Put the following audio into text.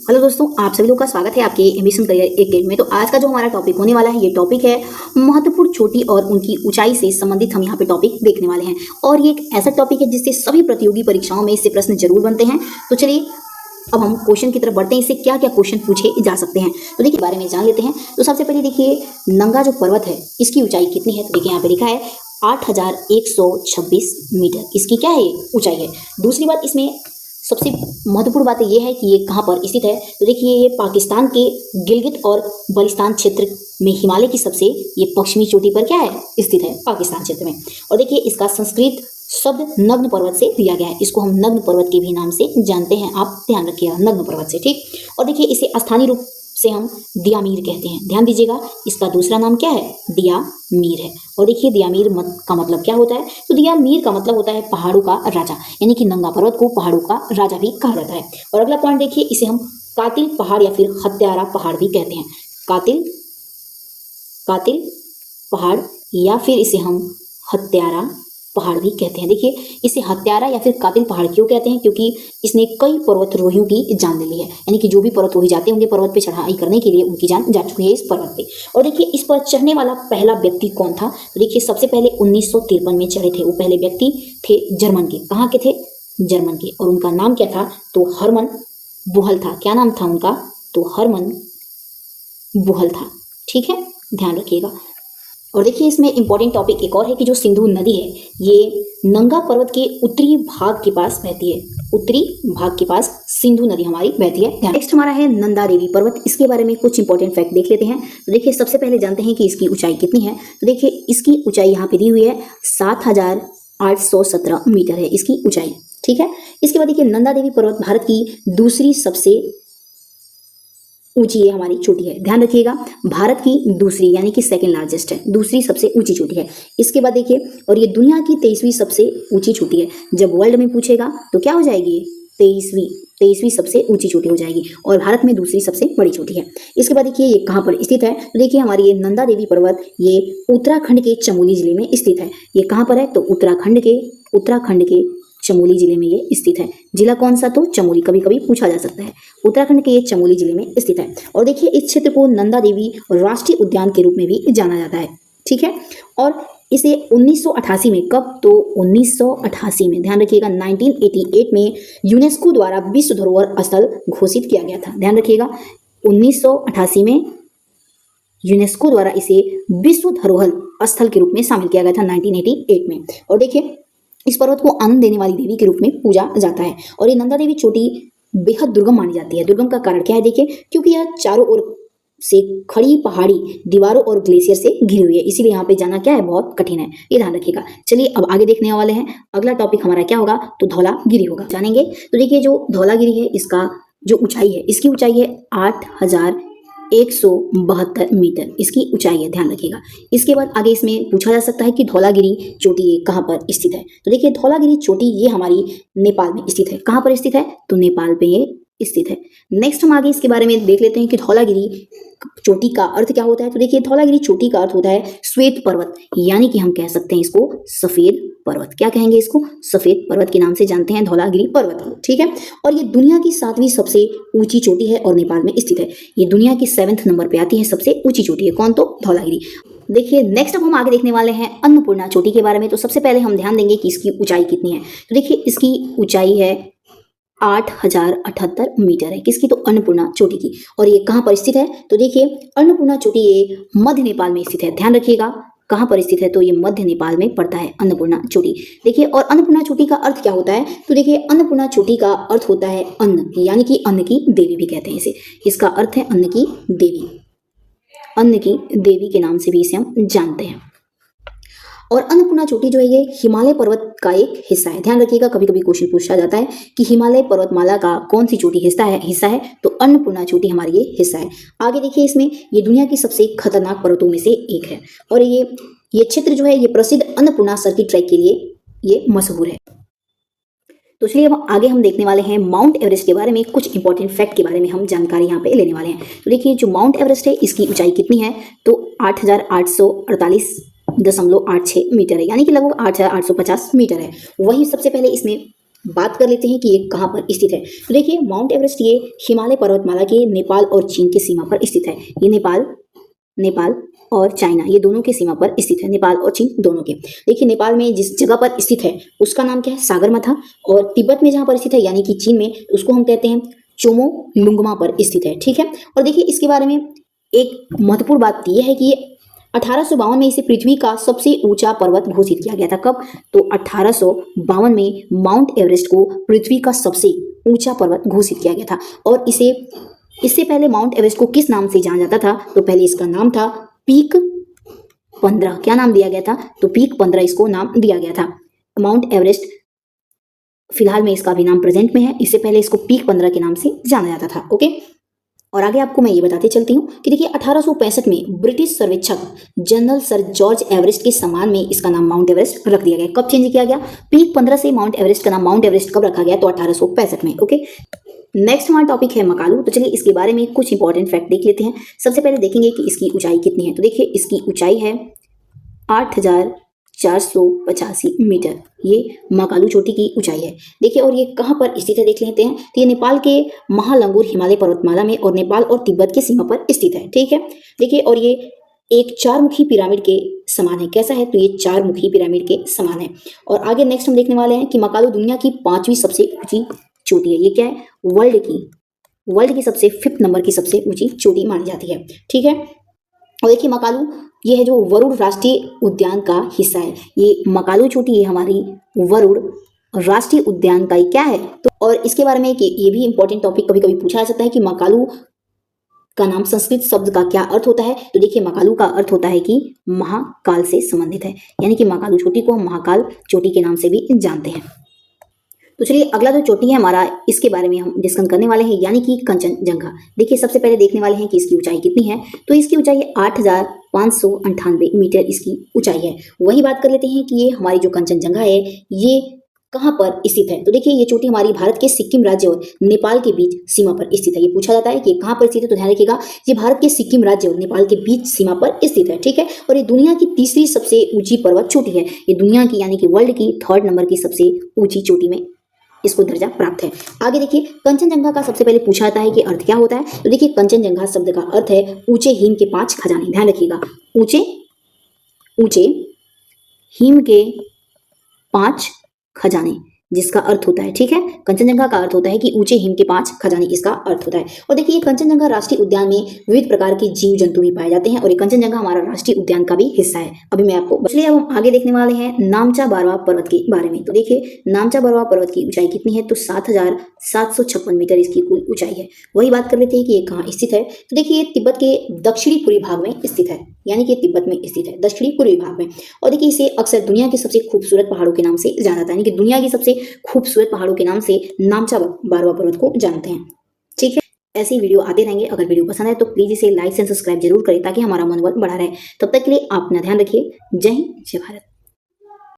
Hello दोस्तों, आप सभी लोग का स्वागत है आपके एम्बिशन करियर एकेडमी में। तो आज का जो हमारा टॉपिक होने वाला है, ये टॉपिक है महत्वपूर्ण चोटी और उनकी ऊंचाई से संबंधित हम यहाँ पे टॉपिक देखने वाले हैं। और ये एक ऐसा टॉपिक है जिससे सभी प्रतियोगी परीक्षाओं में इससे प्रश्न जरूर बनते हैं। तो चलिए अब हम क्वेश्चन की तरफ बढ़ते हैं। इससे क्या क्या क्वेश्चन पूछे जा सकते हैं, तो देखिए बारे में जान लेते हैं। तो सबसे पहले देखिए, नंगा जो पर्वत है इसकी ऊंचाई कितनी है। तो देखिए यहाँ पे लिखा है 8126 मीटर इसकी क्या है, ऊंचाई है। दूसरी बात, इसमें सबसे महत्वपूर्ण बात ये है कि ये कहाँ पर स्थित है। तो देखिए ये पाकिस्तान के गिलगित और बल्टिस्तान क्षेत्र में हिमालय की सबसे ये पश्चिमी चोटी पर क्या है, स्थित है, पाकिस्तान क्षेत्र में। और देखिए इसका संस्कृत शब्द नग्न पर्वत से दिया गया है। इसको हम नग्न पर्वत के भी नाम से जानते हैं, आप ध्यान रखिएगा, नग्न पर्वत से, ठीक। और देखिए इसे स्थानीय रूप से हम दियामीर कहते हैं, ध्यान दीजिएगा। इसका दूसरा नाम क्या है, दियामीर है। और देखिए दियामीर का मतलब क्या होता है, तो दियामीर का मतलब होता है पहाड़ों का राजा, यानी कि नंगा पर्वत को पहाड़ों का राजा भी कहा जाता है। और अगला पॉइंट देखिए, इसे हम कातिल पहाड़ या फिर हत्यारा पहाड़ भी कहते हैं। कातिल पहाड़ या फिर इसे हम हत्यारा पहाड़ भी कहते हैं। देखिए इसे हत्यारा या फिर कातिल पहाड़ क्यों कहते हैं, क्योंकि इसने कई पर्वतारोहियों की जान ले ली है, यानी कि जो भी पर्वतारोही जाते होंगे पर्वत पे चढ़ाई करने के लिए, उनकी जान जा चुकी है इस पर्वत पे। और देखिए इस पर चढ़ने वाला पहला व्यक्ति कौन था, तो देखिए सबसे पहले 1953 में चढ़े थे। वो पहले व्यक्ति थे जर्मन के, कहाँ के थे, जर्मन के। और उनका नाम क्या था, तो हरमन बुहल था। क्या नाम था उनका, तो हरमन बुहल था, ठीक है, ध्यान रखिएगा। और देखिए इसमें इंपॉर्टेंट टॉपिक एक और है कि जो सिंधु नदी है ये नंगा पर्वत के उत्तरी भाग के पास बहती है। उत्तरी भाग के पास सिंधु नदी हमारी बहती है। नेक्स्ट हमारा है नंदा देवी पर्वत। इसके बारे में कुछ इंपॉर्टेंट फैक्ट देख लेते हैं। तो देखिए सबसे पहले जानते हैं कि इसकी ऊंचाई कितनी है। तो देखिए इसकी ऊंचाई यहाँ पे दी हुई है 7817 मीटर है इसकी ऊंचाई, ठीक है। इसके बाद देखिए नंदा देवी पर्वत भारत की दूसरी सबसे ऊंची ये हमारी चोटी है, ध्यान रखिएगा। भारत की दूसरी यानी कि सेकंड लार्जेस्ट है, दूसरी सबसे ऊंची चोटी है। इसके बाद देखिए, और ये दुनिया की 23वीं सबसे ऊंची चोटी है। जब वर्ल्ड में पूछेगा तो क्या हो जाएगी, 23वीं सबसे ऊंची चोटी हो जाएगी। और भारत में दूसरी सबसे बड़ी चोटी है। इसके बाद देखिए ये कहाँ पर स्थित है, तो देखिए हमारी ये नंदा देवी पर्वत ये उत्तराखंड के चमोली जिले में स्थित है। ये कहाँ पर है, तो उत्तराखंड के चमोली जिले में ये स्थित है। जिला कौन सा, तो चमोली, कभी कभी पूछा जा सकता है। उत्तराखंड के ये चमोली जिले में स्थित है। और देखिए इस क्षेत्र को नंदा देवी राष्ट्रीय उद्यान के रूप में भी जाना जाता है, ठीक है। और इसे 1988 में, कब, तो 1988 में, ध्यान रखिएगा, 1988 में यूनेस्को द्वारा विश्व धरोहर स्थल घोषित किया गया था। ध्यान रखिएगा 1988 में यूनेस्को द्वारा इसे विश्व धरोहर स्थल के रूप में शामिल किया गया था 1988 में। और देखिए इस पर्वत को आनंद देने वाली देवी के रूप में पूजा जाता है। और ये नंदा देवी चोटी बेहद दुर्गम मानी जाती है। दुर्गम का कारण क्या है, देखिए क्योंकि यह चारों ओर से खड़ी पहाड़ी दीवारों और ग्लेशियर से घिरी हुई है, इसीलिए यहाँ पे जाना क्या है, बहुत कठिन है, ये ध्यान रखिएगा। चलिए अब आगे देखने वाले हैं। अगला टॉपिक हमारा क्या होगा, तो धौलागिरी होगा, जानेंगे। तो देखिए जो धौलागिरी है इसका जो ऊंचाई है, इसकी ऊंचाई है 8172 मीटर इसकी ऊंचाई है, ध्यान रखिएगा। इसके बाद आगे इसमें पूछा जा सकता है कि धौलागिरी चोटी ये कहाँ पर स्थित है। तो देखिए धौलागिरी चोटी ये हमारी नेपाल में स्थित है। कहाँ पर स्थित है, तो नेपाल पे ये स्थित है। नेक्स्ट हम आगे इसके बारे में देख लेते हैं कि धौलागिरी चोटी का अर्थ क्या होता है। तो देखिए धौलागिरी चोटी का अर्थ होता है श्वेत पर्वत, यानी कि हम कह सकते हैं इसको सफेद पर्वत। क्या कहेंगे इसको, सफेद पर्वत के नाम से जानते हैं धौलागिरी पर्वत को, ठीक है। और ये दुनिया की 7वीं सबसे ऊंची चोटी है और नेपाल में स्थित है। ये दुनिया की 7th नंबर पे आती है, सबसे ऊंची चोटी है, कौन, तो धौलागिरी। देखिए नेक्स्ट अब हम आगे देखने वाले हैं अन्नपूर्णा चोटी के बारे में। तो सबसे पहले हम ध्यान देंगे कि इसकी ऊंचाई कितनी है। तो देखिए इसकी ऊंचाई है 8078 मीटर है, किसकी, तो अन्नपूर्णा चोटी की। और ये कहाँ पर स्थित है, तो देखिए अन्नपूर्णा चोटी ये मध्य नेपाल में स्थित है, ध्यान रखिएगा। कहाँ पर स्थित है, तो ये मध्य नेपाल में पड़ता है अन्नपूर्णा चोटी। देखिए और अन्नपूर्णा चोटी का अर्थ क्या होता है, तो देखिए अन्नपूर्णा चोटी का अर्थ होता है अन्न, यानी कि अन्न की देवी भी कहते हैं इसे। इसका अर्थ है अन्न की देवी, अन्न की देवी के नाम से भी इसे हम जानते हैं। और अन्नपूर्णा चोटी जो है ये हिमालय पर्वत का एक हिस्सा है, ध्यान रखिएगा। कभी कभी क्वेश्चन पूछा जाता है कि हिमालय पर्वतमाला का कौन सी चोटी हिस्सा है, तो अन्नपूर्णा चोटी हमारी ये हिस्सा है। आगे देखिए इसमें ये दुनिया की सबसे खतरनाक पर्वतों में से एक है। और ये क्षेत्र जो है ये प्रसिद्ध अन्नपूर्णा सर्किट ट्रैक के लिए ये मशहूर है। तो चलिए अब आगे हम देखने वाले हैं माउंट एवरेस्ट के बारे में। कुछ इंपॉर्टेंट फैक्ट के बारे में हम जानकारी यहाँ पे लेने वाले हैं। तो देखिए जो माउंट एवरेस्ट है इसकी ऊंचाई कितनी है, तो 8848.86 मीटर है, यानी कि लगभग 8850 मीटर है। वही सबसे पहले इसमें बात कर लेते हैं कि ये कहाँ पर स्थित है। तो देखिए माउंट एवरेस्ट ये हिमालय पर्वतमाला के नेपाल और चीन की सीमा पर स्थित है। ये नेपाल और चाइना ये दोनों की सीमा पर स्थित है, नेपाल और चीन दोनों के। देखिए नेपाल में जिस जगह पर स्थित है उसका नाम क्या है, सागरमाथा। और तिब्बत में जहाँ पर स्थित है यानी कि चीन में, उसको हम कहते हैं चोमोलुंगमा पर स्थित है। ठीक है, और देखिए इसके बारे में एक महत्वपूर्ण बात यह है कि 1852 में इसे पृथ्वी का सबसे ऊंचा पर्वत घोषित किया गया था। कब? तो 1852 में माउंट एवरेस्ट को पृथ्वी का सबसे ऊंचा पर्वत घोषित किया गया था। और इससे पहले माउंट एवरेस्ट को किस नाम से जाना जाता था? तो पहले इसका नाम था पीक 15। क्या नाम दिया गया था? तो पीक 15 इसको नाम दिया गया था। माउंट एवरेस्ट फिलहाल में इसका अभी नाम प्रेजेंट में है, इससे पहले इसको पीक 15 के नाम से जाना जाता था। ओके, और आगे आपको मैं ये बताते चलती हूँ कि देखिए 1865 में ब्रिटिश सर्वेक्षक जनरल सर जॉर्ज एवरेस्ट के सम्मान में इसका नाम माउंट एवरेस्ट रख दिया गया। कब चेंज किया गया? पीक 15 से माउंट एवरेस्ट का नाम माउंट एवरेस्ट कब रखा गया? तो 1865 में। ओके, नेक्स्ट हमारा टॉपिक है मकालू। तो चलिए इसके बारे में कुछ इंपॉर्टेंट फैक्ट देख लेते हैं। सबसे पहले देखेंगे कि इसकी ऊंचाई कितनी है। तो देखिए इसकी ऊंचाई है 8,485 मीटर, ये मकालू चोटी की ऊंचाई है। देखिए और ये कहाँ पर स्थित है देख लेते हैं। तो ये नेपाल के महालंगुर हिमालय पर्वतमाला में और नेपाल और तिब्बत की सीमा पर स्थित है। ठीक है, देखिए और ये एक चारमुखी पिरामिड के समान है। कैसा है? तो ये चारमुखी पिरामिड के समान है। और आगे नेक्स्ट हम देखने वाले हैं कि मकालू दुनिया की 5वीं सबसे ऊंची चोटी है। ये क्या है? वर्ल्ड की सबसे 5th नंबर की सबसे ऊंची चोटी मानी जाती है। ठीक है, और देखिए मकालू ये है जो वरुड़ राष्ट्रीय उद्यान का हिस्सा है। ये मकालू चोटी ये हमारी वरुड़ राष्ट्रीय उद्यान का ही क्या है। तो और इसके बारे में कि ये भी इंपॉर्टेंट टॉपिक कभी कभी पूछा जा सकता है कि मकालू का नाम संस्कृत शब्द का क्या अर्थ होता है। तो देखिए मकालू का अर्थ होता है कि महाकाल से संबंधित है, यानी कि मकालू चोटी को हम महाकाल चोटी के नाम से भी जानते हैं। तो चलिए अगला जो चोटी है हमारा, इसके बारे में हम डिस्कस करने वाले हैं, यानी कि कंचनजंगा। देखिए सबसे पहले देखने वाले हैं कि इसकी ऊंचाई कितनी है। तो इसकी ऊंचाई है 8,598 मीटर इसकी ऊंचाई है। वही बात कर लेते हैं कि ये हमारी जो कंचनजंगा है ये कहाँ पर स्थित है। तो देखिए ये चोटी हमारी भारत के सिक्किम राज्य और नेपाल के बीच सीमा पर स्थित है। ये पूछा जाता है कि कहाँ पर स्थित है, तो ध्यान रखिएगा ये भारत के सिक्किम राज्य और नेपाल के बीच सीमा पर स्थित है। ठीक है, और ये दुनिया की तीसरी सबसे ऊंची पर्वत चोटी है। ये दुनिया की यानी कि वर्ल्ड की 3rd नंबर की सबसे ऊंची चोटी में इसको दर्जा प्राप्त है। आगे देखिए कंचनजंगा का सबसे पहले पूछा जाता है कि अर्थ क्या होता है। तो देखिए कंचनजंगा शब्द का अर्थ है ऊंचे हिम के 5 खजाने। ध्यान रखिएगा, ऊंचे हिम के 5 खजाने जिसका अर्थ होता है। ठीक है, कंचनजंगा का अर्थ होता है कि ऊंचे हिम के 5 खजाने, इसका अर्थ होता है। और देखिए कंचनजंगा राष्ट्रीय उद्यान में विविध प्रकार के जीव जंतु भी पाए जाते हैं और ये कंचनजंगा हमारा राष्ट्रीय उद्यान का भी हिस्सा है। अभी मैं आपको इसलिए अब हम आगे देखने वाले हैं नामचा बारवा पर्वत के बारे में। तो देखिए नामचा बारवा पर्वत की ऊंचाई कितनी है? तो 7,756 मीटर इसकी कुल ऊंचाई है। वही बात कर लेते हैं कि ये कहाँ स्थित है। तो देखिए ये तिब्बत के दक्षिणी पूर्वी भाग में स्थित है, यानी कि तिब्बत में स्थित है दक्षिणी पूर्वी भाग में। और देखिए इसे अक्सर दुनिया के सबसे खूबसूरत पहाड़ों के नाम से जाना जाता है, यानी कि दुनिया की सबसे खूबसूरत पहाड़ों के नाम से नामचा बारवा पर्वत को जानते हैं। ठीक है, ऐसी वीडियो आते रहेंगे। अगर वीडियो पसंद आए तो प्लीज इसे लाइक एंड सब्सक्राइब जरूर करें ताकि हमारा मनोबल बढ़ा रहे। तब तक के लिए आप अपना ध्यान रखिए। जय हिंद, जय भारत।